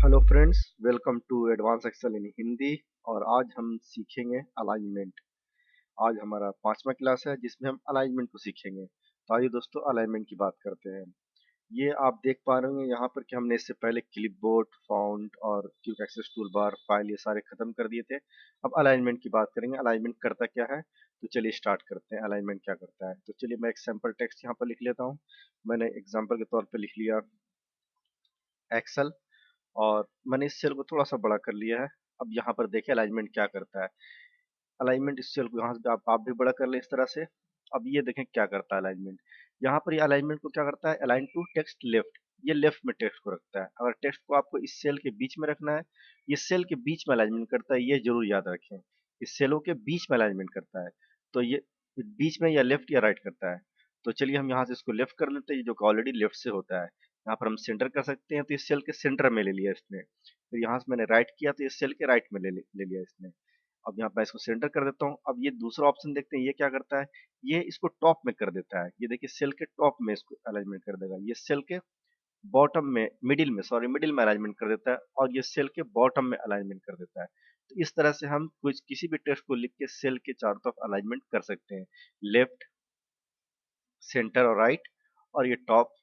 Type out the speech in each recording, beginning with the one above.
Hello friends, welcome to advance Excel in Hindi. और आज हम सीखेंगे अलाइनमेंट। आज हमारा 5वां क्लास है जिसमें हम अलाइनमेंट को सीखेंगे। तो आइए दोस्तों अलाइनमेंट की बात करते हैं। ये आप देख पा रहे होंगे यहाँ पर कि हमने इससे पहले क्लिपबोर्ड, फॉन्ट और quick access tool bar, file ये सारे खत्म कर दिए थे। अब अलाइनमेंट की बात करेंगे। अलाइनमेंट करता क्या है, तो चलिए स्टार्ट करते हैं। अलाइनमेंट क्या करता है, तो चलिए मैं एक सैम्पल टेक्स्ट यहाँ पर लिख लेता हूँ। मैंने एग्जाम्पल के तौर पर लिख लिया एक्सेल, और मैंने इस सेल को थोड़ा सा बड़ा कर लिया है। अब यहाँ पर देखिए अलाइनमेंट क्या करता है। अलाइनमेंट इस सेल को यहाँ से आप भी बड़ा कर लें इस तरह से। अब ये देखें क्या करता है अलाइनमेंट। यहाँ पर ये अलाइनमेंट को क्या करता है, अलाइन टू टेक्स्ट लेफ्ट। ये लेफ्ट में टेक्स्ट को रखता है। अगर टेक्स्ट को आपको इस सेल के बीच में रखना है, ये सेल के बीच में अलाइनमेंट करता है, ये जरूर याद रखें। इस सेलों के बीच में अलाइनमेंट करता है। तो ये बीच में या लेफ्ट या राइट करता है। तो चलिए हम यहाँ से इसको लेफ्ट कर लेते हैं, जो कि ऑलरेडी लेफ्ट से होता है। यहाँ पर हम सेंटर कर सकते हैं, तो इस सेल के सेंटर में ले लिया इसने। फिर यहाँ से मैंने राइट किया तो इस सेल के राइट में ले लिया इसने। अब यहाँ पे इसको सेंटर कर देता हूँ। अब ये दूसरा ऑप्शन देखते हैं, ये क्या करता है, ये इसको टॉप में कर देता है। ये देखिए सेल के टॉप में इसको अलाइनमेंट कर देगा। ये सेल के बॉटम में, मिडिल में अलाइनमेंट कर देता है, और ये सेल के बॉटम में अलाइनमेंट कर देता है। तो इस तरह से हम कुछ किसी भी टेक्स्ट को लिख के सेल के चारों तरफ अलाइनमेंट कर सकते हैं। लेफ्ट, सेंटर और राइट, और ये टॉप,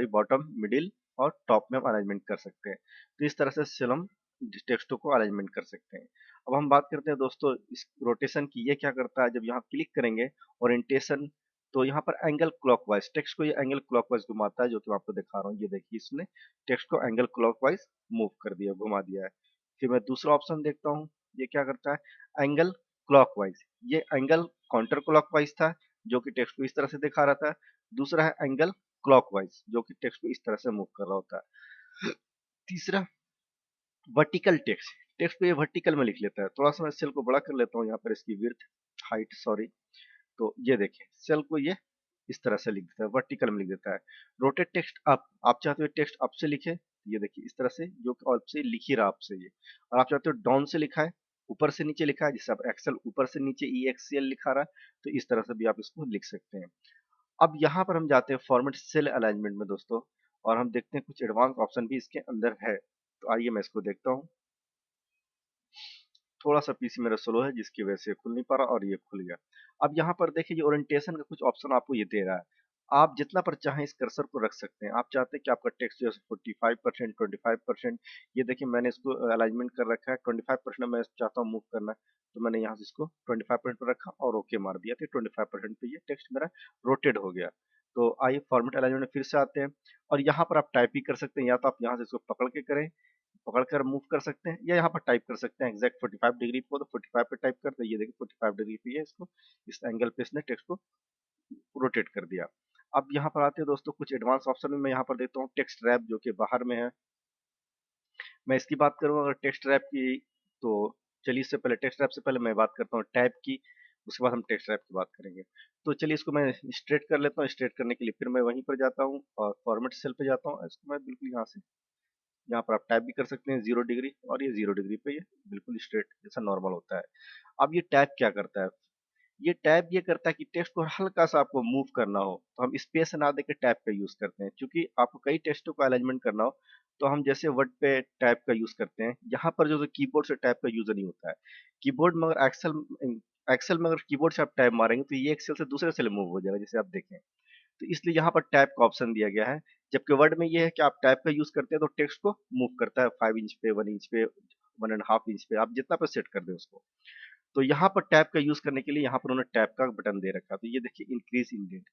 बॉटम, मिडिल और टॉप में हम अरेंजमेंट कर सकते हैं। तो इस तरह से सेल हम टेक्स्टों को अरेंजमेंट कर सकते हैं। अब हम बात करते हैं दोस्तों इस रोटेशन की। ये क्या करता है, जब यहाँ क्लिक करेंगे ओरिएंटेशन, तो यहाँ पर एंगल क्लॉकवाइज, टेक्स्ट को ये एंगल क्लॉकवाइज घुमाता है, जो कि मैं आपको दिखा रहा हूँ। ये देखिए इसने टेक्स्ट को एंगल क्लॉकवाइज मूव कर दिया, घुमा दिया है। फिर मैं दूसरा ऑप्शन देखता हूँ, ये क्या करता है, एंगल क्लॉकवाइज। ये एंगल काउंटर क्लॉकवाइज था, जो कि टेक्स्ट को इस तरह से दिखा रहा था। दूसरा है एंगल क्लॉकवाइज, जो कि टेक्स्ट को इस तरह से मूव कर रहा होता है। तीसरा वर्टिकल टेक्स्ट, टेक्स्ट को ये वर्टिकल में लिख लेता है। थोड़ा सा मैं सेल को बड़ा कर लेता हूँ, यहाँ पर इसकी विड्थ, हाइट सॉरी। तो ये देखें सेल को ये इस तरह से लिख देता है, वर्टिकल में लिख देता है। रोटेट टेक्स्ट अप, आप चाहते हो टेक्स्ट अप से लिखे, ये देखिए इस तरह से, जो कि अप से लिख ही रहा आपसे ये। और आप चाहते हो डाउन से लिखा है, ऊपर से नीचे लिखा है, जिससे आप एक्सेल ऊपर से नीचे EXCL लिखा रहा है, तो इस तरह से भी आप इसको लिख सकते हैं। अब यहाँ पर हम जाते हैं फॉर्मेट सेल अलाइनमेंट में दोस्तों, और हम देखते हैं कुछ एडवांस ऑप्शन भी इसके अंदर है। तो आइए मैं इसको देखता हूँ। थोड़ा सा पीसी मेरा स्लो है, जिसकी वजह से खुल नहीं पा रहा, और ये खुल गया। अब यहाँ पर देखिए ये ओरिएंटेशन का कुछ ऑप्शन आपको ये दे रहा है। आप जितना पर चाहें इस कर्सर को रख सकते हैं। आप चाहते हैं कि आपका टेक्स्ट जो है 45%, 25%, ये देखिए मैंने इसको अलाइनमेंट कर रखा है। 25% मैं चाहता हूँ मूव करना, तो मैंने यहाँ से इसको 25% पर रखा और ओके मार दिया, तो 25% पे ये टेक्स्ट मेरा रोटेट हो गया। तो आइए फॉर्मेट अलाइनमेंट में फिर से आते हैं, और यहाँ पर आप टाइप भी कर सकते हैं। या तो आप यहाँ से इसको पकड़ के करें, पकड़कर मूव कर सकते हैं, या यहाँ पर टाइप कर सकते हैं एग्जैक्ट 45 डिग्री को, तो 45 पे टाइप करते हैं। ये देखिए 45 डिग्री पे है, इसको इस एंगल पे इसने टेक्स्ट को रोटेट कर दिया। अब यहाँ पर आते हैं दोस्तों कुछ एडवांस ऑप्शन में। मैं यहाँ पर देखता हूँ टेक्स्ट रैप, जो कि बाहर में है। मैं इसकी बात करूँ अगर टेक्स्ट रैप की, तो चलिए इससे पहले टेक्स्ट रैप से पहले मैं बात करता हूँ टैब की, उसके बाद हम टेक्स्ट रैप की बात करेंगे। तो चलिए इसको मैं स्ट्रेट कर लेता हूँ। स्ट्रेट करने के लिए फिर मैं वहीं पर जाता हूँ और फॉर्मेट सेल पे जाता हूँ। इसको मैं बिल्कुल यहाँ से, यहाँ पर आप टाइप भी कर सकते हैं 0 डिग्री, और ये 0 डिग्री पे ये बिल्कुल स्ट्रेट जैसा नॉर्मल होता है। अब ये टैब क्या करता है, ये टैब ये करता है कि टेक्स्ट को हल्का सा आपको मूव करना हो, तो हम स्पेस ना देके टैब का यूज करते हैं। क्योंकि आपको कई टेक्स्टों को अलाइनमेंट करना हो, तो हम जैसे वर्ड पे टैब का यूज करते हैं, यहाँ पर जो कीबोर्ड से टैब का यूज नहीं होता है। कीबोर्ड में अगर एक्सेल में अगर कीबोर्ड से आप टैब मारेंगे, तो ये एक सेल से दूसरे सेल मूव हो जाएगा, जैसे आप देखें। तो इसलिए यहाँ पर टैब का ऑप्शन दिया गया है। जबकि वर्ड में ये है कि आप टैब का यूज करते हैं, तो टेक्स्ट को मूव करता है 5 इंच पे, 1 इंच पे, 1.5 इंच पे, आप जितना पे सेट कर दें उसको। तो यहाँ पर टैब का यूज करने के लिए यहाँ पर उन्होंने टैब का बटन दे रखा है। तो ये देखिए इंक्रीज इंडेंट,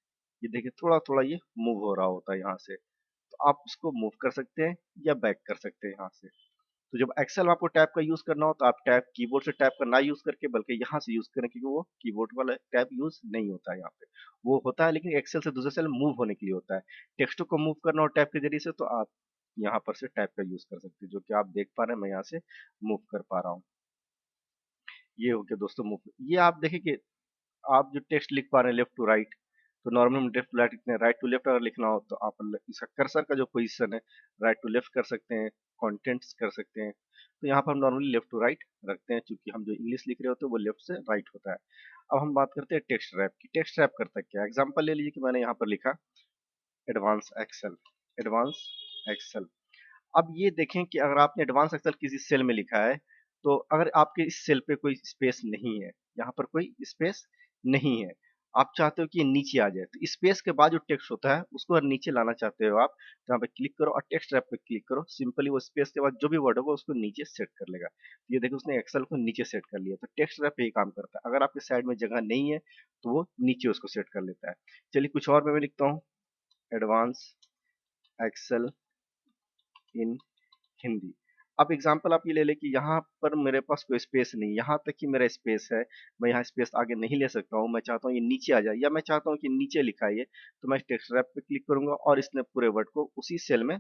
ये देखिए थोड़ा थोड़ा ये मूव हो रहा होता है यहाँ से। तो आप उसको मूव कर सकते हैं या बैक कर सकते हैं यहाँ से। तो जब एक्सेल में आपको टैब का यूज करना हो, तो आप टैब कीबोर्ड से टैब का ना यूज करके बल्कि यहाँ से यूज करें, क्योंकि वो कीबोर्ड वाला टैब यूज नहीं होता है यहाँ पे। वो होता है लेकिन एक्सेल से दूसरे सेल मूव होने के लिए होता है। टेक्स्ट को मूव करना हो टैब के जरिए से, तो आप यहाँ पर से टैब का यूज कर सकते हैं, जो कि आप देख पा रहे हैं मैं यहाँ से मूव कर पा रहा हूँ। ये हो गया दोस्तों मूव। ये आप देखें कि आप जो टेक्स्ट लिख पा रहे हैं लेफ्ट टू राइट, तो नॉर्मल हम लेफ्ट टू राइट लिखते हैं। राइट टू लेफ्ट अगर लिखना हो, तो आप इसका कर्सर का जो पोजीशन है, राइट टू लेफ्ट कर सकते हैं, कॉन्टेंट्स कर सकते हैं। तो यहाँ पर हम नॉर्मली लेफ्ट टू राइट रखते हैं, क्योंकि हम जो इंग्लिश लिख रहे होते हैं वो लेफ्ट से राइट होता है। अब हम बात करते हैं टेक्स्ट रैप की। टेक्स्ट रैप करता है क्या, एग्जाम्पल ले लीजिए कि मैंने यहाँ पर लिखा एडवांस एक्सेल, एडवांस एक्सेल। अब ये देखें कि अगर आपने एडवांस एक्सेल किसी सेल में लिखा है, तो अगर आपके इस सेल पे कोई स्पेस नहीं है, यहाँ पर कोई स्पेस नहीं है, आप चाहते हो कि ये नीचे आ जाए, तो स्पेस के बाद जो टेक्स्ट होता है उसको अगर नीचे लाना चाहते हो आप, तो यहाँ पे क्लिक करो और टेक्स्ट रैप पे क्लिक करो। सिंपली वो स्पेस के बाद जो भी वर्ड होगा उसको नीचे सेट कर लेगा। तो ये देखो उसने एक्सेल को नीचे सेट कर लिया। तो टेक्स्ट रैप यही काम करता है, अगर आपके साइड में जगह नहीं है तो वो नीचे उसको सेट कर लेता है। चलिए कुछ और मैं लिखता हूँ, एडवांस एक्सेल इन हिंदी। अब एग्जांपल आप ये ले लें कि यहाँ पर मेरे पास कोई स्पेस नहीं, यहाँ तक कि मेरा स्पेस है, मैं यहाँ स्पेस आगे नहीं ले सकता हूँ, मैं चाहता हूँ ये नीचे आ जाए, या मैं चाहता हूँ कि नीचे लिखा है ये, तो मैं टेक्स्ट रैप पे क्लिक करूंगा और इसने पूरे वर्ड को उसी सेल में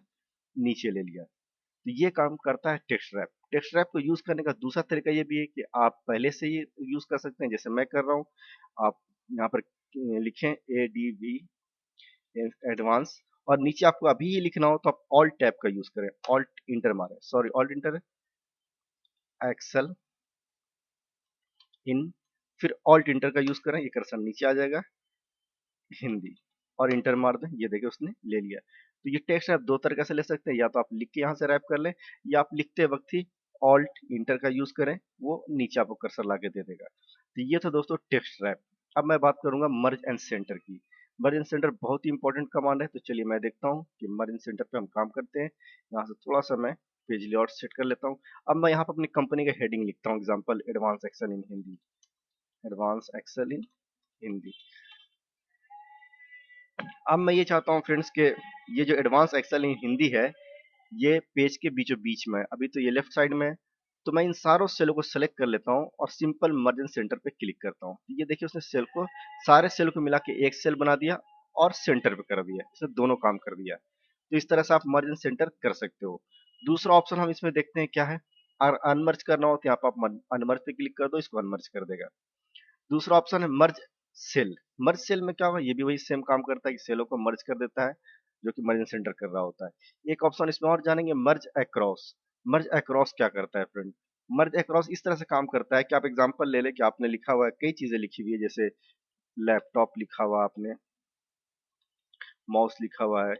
नीचे ले लिया। तो ये काम करता है टेक्स्ट रैप। टेक्स्ट रैप को यूज करने का दूसरा तरीका ये भी है कि आप पहले से ही यूज कर सकते हैं, जैसे मैं कर रहा हूँ। आप यहाँ पर लिखें ADV एडवांस, और नीचे आपको अभी ही लिखना हो तो आप ऑल्ट टैब का यूज करें, ऑल्ट इंटर मारें, sorry alt enter Excel in, फिर ऑल्ट इंटर का यूज करें, ये कर्सर नीचे आ जाएगा हिंदी, और इंटर मार दें, ये देखिए उसने ले लिया। तो ये टेक्स्ट आप दो तरीके से ले सकते हैं, या तो आप लिख के यहाँ से रैप कर लें, या आप लिखते वक्त ही ऑल्ट इंटर का यूज करें, वो नीचे आपको कर्सर ला के दे देगा। तो ये था दोस्तों टेक्स्ट रैप। अब मैं बात करूंगा मर्ज एंड सेंटर की। मर्ज एंड सेंटर बहुत ही इंपॉर्टेंट कमांड है, तो चलिए मैं देखता हूँ कि मर्ज एंड सेंटर पे हम काम करते हैं। यहाँ से थोड़ा सा मैं पेज लेआउट सेट कर लेता हूँ। अब मैं यहाँ पर अपनी कंपनी का हेडिंग लिखता हूँ, example advance Excel in Hindi, advance Excel in Hindi. अब मैं ये चाहता हूँ फ्रेंड्स के ये जो एडवांस एक्सेल इन हिंदी है, ये पेज के बीचों बीच में है, अभी तो ये लेफ्ट साइड में है। तो मैं इन सारों सेलों को सेलेक्ट कर लेता हूँ और सिंपल मर्ज एंड सेंटर पे क्लिक करता हूँ। ये देखिए उसने सेल को, सारे सेल को मिला के एक सेल बना दिया और सेंटर पे कर दिया, इसने दोनों काम कर दिया। तो इस तरह से आप मर्ज एंड सेंटर कर सकते हो। दूसरा ऑप्शन हम इसमें देखते हैं क्या है, और अनमर्ज करना हो तो यहाँ पर आप अनमर्ज पे क्लिक कर दो, इसको अनमर्ज कर देगा। दूसरा ऑप्शन है मर्ज सेल। मर्ज सेल में क्या होगा, ये भी वही सेम काम करता है कि सेलों को मर्ज कर देता है, जो कि मर्ज सेंटर कर रहा होता है। एक ऑप्शन इसमें और जानेंगे, मर्ज अक्रॉस। मर्ज अक्रॉस क्या करता है फ्रेंड, मर्ज अक्रॉस इस तरह से काम करता है कि आप एग्जांपल ले लें कि आपने लिखा हुआ है, कई चीजें लिखी हुई है, जैसे लैपटॉप लिखा हुआ आपने, माउस लिखा हुआ है,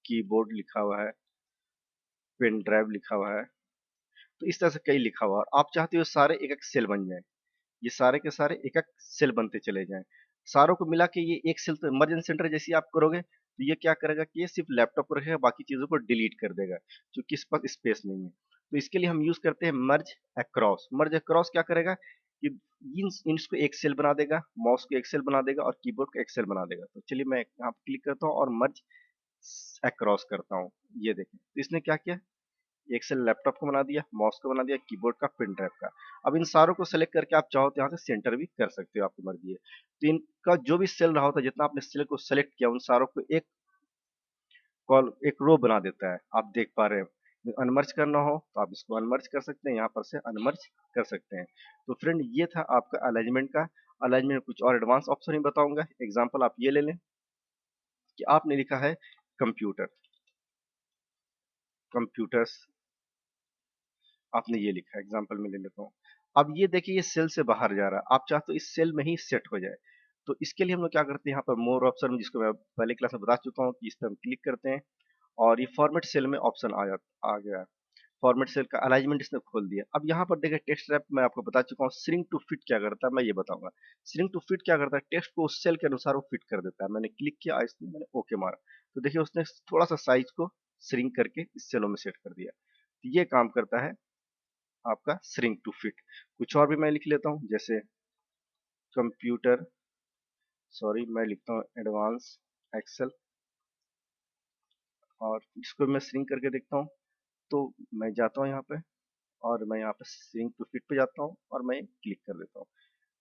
कीबोर्ड लिखा हुआ है, पेन ड्राइव लिखा हुआ है, तो इस तरह से कई लिखा हुआ है। आप चाहते हो सारे एक एक सेल बन जाए, ये सारे के सारे एक एक सेल बनते चले जाएं, सारों को मिला के ये एक सेल। तो इमरजेंसी सेंटर जैसे आप करोगे तो ये क्या करेगा कि ये सिर्फ लैपटॉप को रखेगा, बाकी चीजों को डिलीट कर देगा, क्योंकि इस पर स्पेस नहीं है। तो इसके लिए हम यूज करते हैं मर्ज अक्रॉस। मर्ज अक्रॉस क्या करेगा कि इन इसको एक सेल बना देगा, माउस को एक सेल बना देगा और कीबोर्ड को एक सेल बना देगा। तो चलिए मैं यहाँ पे क्लिक करता हूँ और मर्ज अक्रॉस करता हूँ। ये देखें तो इसने क्या किया, एक सेल लैपटॉप को बना दिया, माउस को बना दिया, कीबोर्ड का, पेन ड्राइव का। अब इन सारों को सेलेक्ट करके आप चाहो तो यहाँ से सेंटर भी कर सकते हो, आपकी मर्जी है। तो इनका जो भी सेल रहा होता है, जितना आपने सेल को सेलेक्ट किया, उन सारों को एक कॉल, एक रो बना देता है, आप देख पा रहे हैं। अनमर्ज करना हो तो आप इसको अनमर्ज कर सकते हैं, यहाँ पर से अनमर्ज कर सकते हैं। तो फ्रेंड ये था आपका अलाइनमेंट का। अलाइनमेंट में कुछ और एडवांस ऑप्शन ही बताऊंगा। एग्जाम्पल आप ये ले लें कि आपने लिखा है कंप्यूटर, कंप्यूटर्स, आपने ये लिखा है, एग्जाम्पल में ले लेता हूँ। अब ये देखिए ये सेल से बाहर जा रहा है, आप चाहते हो इस सेल में ही सेट हो जाए। तो इसके लिए हम लोग क्या करते हैं, यहाँ पर मोर ऑप्शन, जिसको मैं पहले क्लास में बता चुका हूँ कि इस पर हम क्लिक करते हैं और ये फॉर्मेट सेल में ऑप्शन आ गया है। फॉर्मेट सेल का अलाइनमेंट इसने खोल दिया। अब यहाँ पर देखिए टेक्स्ट रैप मैं आपको बता चुका हूँ, श्रिंक टू फिट क्या करता है मैं ये बताऊंगा। श्रिंक टू फिट क्या करता है, टेक्स्ट को उस सेल के अनुसार वो फिट कर देता है। मैंने क्लिक किया, इसमें मैंने ओके मारा, तो देखिए उसने थोड़ा सा साइज को श्रिंक करके इस सेलों में सेट कर दिया। तो ये काम करता है आपका श्रिंक टू फिट। कुछ और भी मैं लिख लेता हूँ, जैसे कंप्यूटर, सॉरी मैं लिखता हूँ एडवांस एक्सेल, और इसको मैं श्रिंक करके देखता हूँ। तो मैं जाता हूँ यहाँ पे और मैं यहाँ पे श्रिंक टू फिट पे जाता हूँ और मैं क्लिक कर देता हूँ।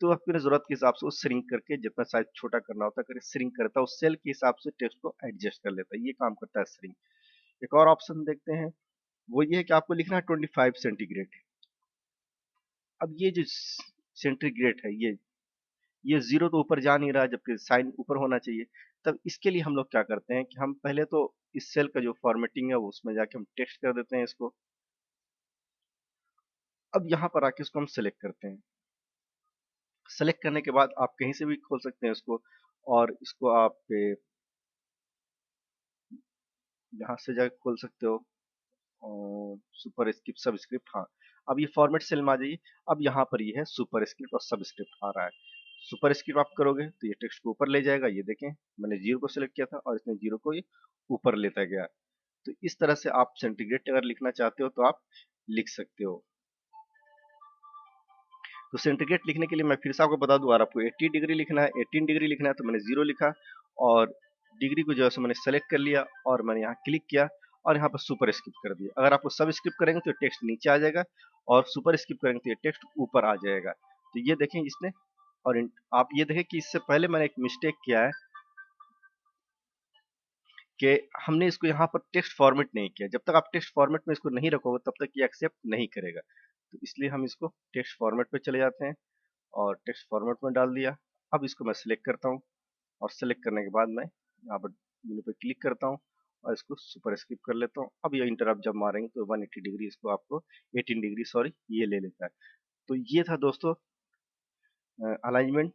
तो अपने जरूरत के हिसाब से वो श्रिंक करके जितना साइज छोटा करना होता है करे, श्रिंक करता है, उस सेल के हिसाब से टेक्स्ट को एडजस्ट कर लेता है। ये काम करता है श्रिंक। एक और ऑप्शन देखते हैं, वो ये है कि आपको लिखना है 25 सेंटीग्रेड। अब ये जो सेंटीग्रेड है, ये जीरो तो ऊपर जा नहीं रहा, जबकि साइन ऊपर होना चाहिए। तब इसके लिए हम लोग क्या करते हैं कि हम पहले तो इस सेल का जो फॉर्मेटिंग है वो उसमें जाके हम टेक्स्ट कर देते हैं इसको। अब यहाँ पर आके इसको हम सेलेक्ट करते हैं। सेलेक्ट करने के बाद आप कहीं से भी खोल सकते हैं इसको, और इसको आप यहाँ से जाके खोल सकते हो, सुपर स्क्रिप्ट सब स्क्रिप्ट, हाँ। अब ये फॉर्मेट सेल में आ जाइए। अब यहाँ पर ये है सुपर स्क्रिप्ट और सब स्क्रिप्ट आ रहा है। सुपर स्क्रिप्ट आप करोगे तो ये टेक्स्ट को ऊपर ले जाएगा। ये देखें, मैंने जीरो को सिलेक्ट किया था और इसने जीरो को ये ऊपर लेता गया। तो इस तरह से आप सेंटीग्रेड अगर लिखना चाहते हो तो आप लिख सकते हो। तो सेंटीग्रेड लिखने के लिए मैं फिर से आपको बता दूं, अगर आपको 80 डिग्री लिखना है, 18 डिग्री लिखना है, तो मैंने जीरो लिखा और डिग्री को जो है सो मैंने सेलेक्ट कर लिया और मैंने यहाँ क्लिक किया और यहाँ पर सुपर स्क्रिप्ट कर दिया। अगर आपको सब स्क्रिप्ट करेंगे तो टेक्स्ट नीचे आ जाएगा और सुपर स्क्रिप्ट करेंगे तो ये टेक्स्ट ऊपर आ जाएगा। तो ये देखें इसने, और आप ये देखें कि इससे पहले मैंने एक मिस्टेक किया है कि हमने इसको यहाँ पर टेक्स्ट फॉर्मेट नहीं किया। जब तक आप टेक्स्ट फॉर्मेट में इसको नहीं रखोगे तब तक ये एक्सेप्ट नहीं करेगा। तो इसलिए हम इसको टेक्स्ट फॉर्मेट पे चले जाते हैं और टेक्स्ट फॉर्मेट में डाल दिया। अब इसको मैं सिलेक्ट करता हूँ और सिलेक्ट करने के बाद मैं यहाँ पर मेनू पे क्लिक करता हूँ और इसको सुपर स्क्रिप्ट कर लेता हूँ। अब ये इंटरप्ट जब मारेंगे तो 180 डिग्री इसको आपको 18 डिग्री सॉरी ये ले लेता है। तो ये था दोस्तों अलाइनमेंट।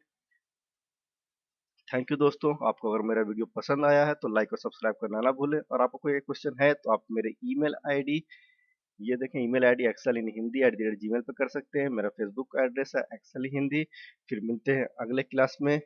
थैंक यू दोस्तों। आपको अगर मेरा वीडियो पसंद आया है तो लाइक और सब्सक्राइब करना ना भूलें, और आपको कोई क्वेश्चन है तो आप मेरे ईमेल आईडी, ये देखें email ID Excel in Hindi @gmail पे कर सकते हैं। मेरा फेसबुक का एड्रेस है एक्सेल हिंदी। फिर मिलते हैं अगले क्लास में।